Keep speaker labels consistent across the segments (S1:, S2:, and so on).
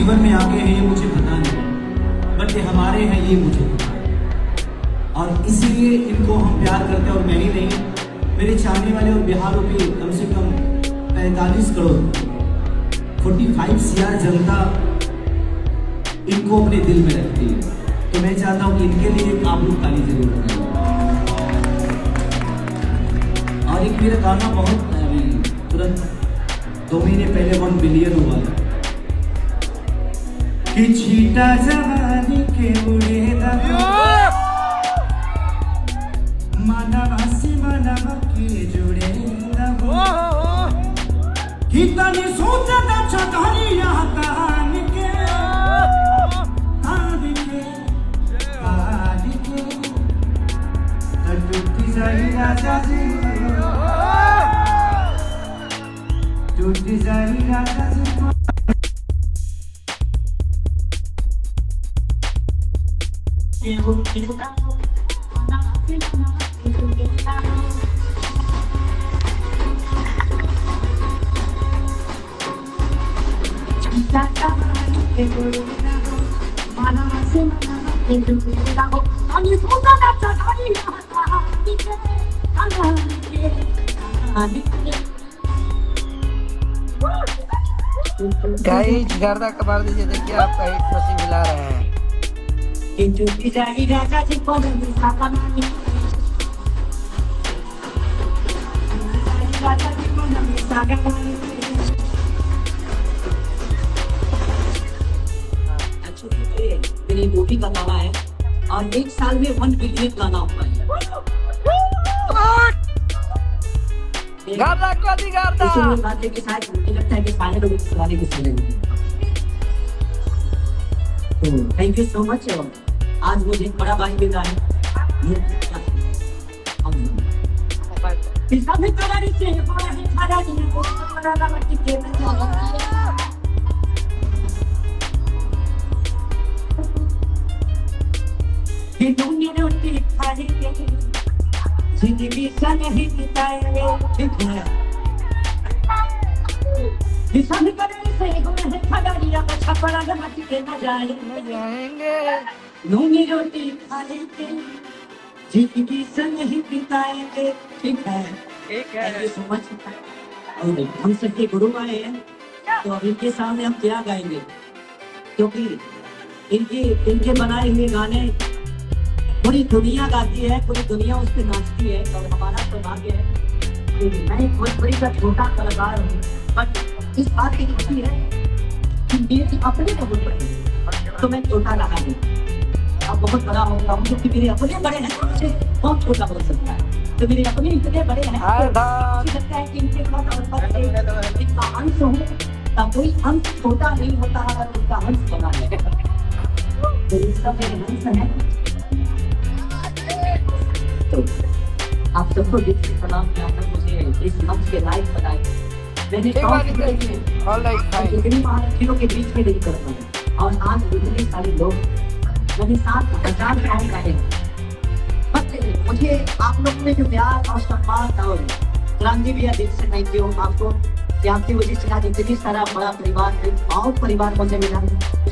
S1: जीवन में आगे हैं ये मुझे पता नहीं, बट ये हमारे हैं ये मुझे पता है। और इसीलिए इनको हम प्यार करते हैं। और मैं ही नहीं, मेरे चाहने वाले और बिहारों पे कम से कम 45 करोड़ 45 CR जनता इनको अपने दिल में रखती है। तो मैं चाहता हूँ कि इनके लिए आप लोग ताली जरूर करें। और एक मेरा गाना बहुत अभी तुरंत 2 महीने पहले 1 बिलियन हुआ था कि छीटा जवानी के उड़े मानवासी मानव के जुड़े कितनी सोचता चढ़िया तान के टूटी जाई राजा जी, टूटी जाई राजा जी।
S2: गाइस गर्दा कबार दीजिए, देखिए आपका हिट मशीन हिला रहे हैं।
S3: मेरी मूवी का गाना है और 1 साल में 1 बिलियन गाना हुआ है। गाने के साथ मुझे लगता है कि सारे लोग इस गाने को सुनेंगे। तो थैंक यू सो मच। आज मुझे बड़ा भाई मिला है। जिंदगी सा नहीं बिताएंगे, ठीक है। किसान करे से गुण खड़ारिया का छपरा में मत के न जाएंगे, नूनी रोटी खा लेंगे, जिंदगी सा नहीं बिताएंगे, ठीक है। Thank you so much. और हम सबके गुरु आए हैं, तो अब इनके सामने हम क्या गाएंगे, क्योंकि इनके बनाए हुए गाने पूरी दुनिया गाती है, पूरी दुनिया उस पर नाचती है। और हमारा सौभाग्य है कि मैं एक बहुत बड़ी का छोटा कलाकार हूँ, बट इस बात की खुशी है कि मेरी अपने को बड़ी तो मैं छोटा लगा दूँ। अब बहुत बड़ा होगा हूँ क्योंकि मेरे अपने बड़े हैं, मुझे बहुत छोटा हो सकता है। तो मेरे अपने इतने बड़े हैं, लगता है कि इनके बाद इनका अंश हो तब कोई अंश छोटा नहीं होता अगर उसका अंश बना है। तो इसका मेरे अंश है। तो आप सबको दिल से सलाम किया कर मुझे इस मंच के लाइव बनाए। मैंने इतनी महारथियों के बीच में नहीं करता हूँ और आज इतने सारे लोग मैंने 750 गाने गाए हैं। मुझे आप लोगों ने जो प्यार और सम्मान और क्रांति भी दिल से थैंक यू आपको कि आपकी वजह से आज इतनी सारा बड़ा परिवार और परिवार मुझे मिला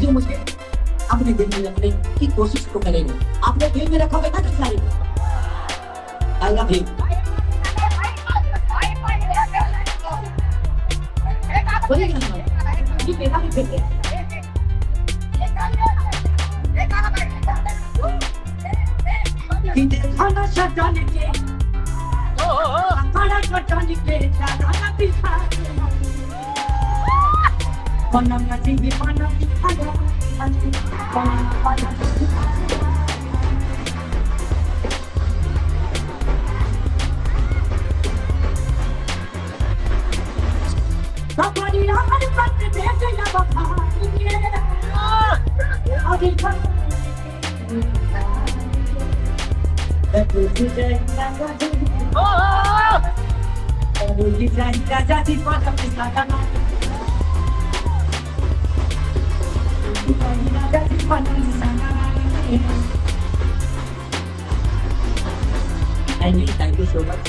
S3: जो मुझे अपने दिल में रखने की कोशिश तो करेंगे। आपने दिल में रखोगे ना तो सारी I love you. Thank you so much.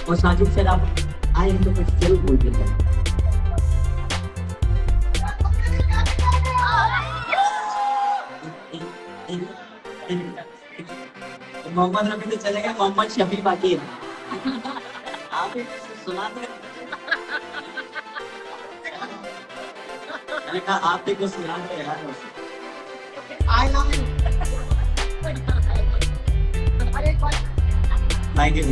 S3: और साजिद सर आप आए तो कुछ जरूर बोल देते हैं। मोहम्मद रफी तो चले गए, मोहम्मद शफी बाकी है। आप ही सुना दो। मैंने कहा आप भी कुछ सुना दो यार। I love you. Thank you.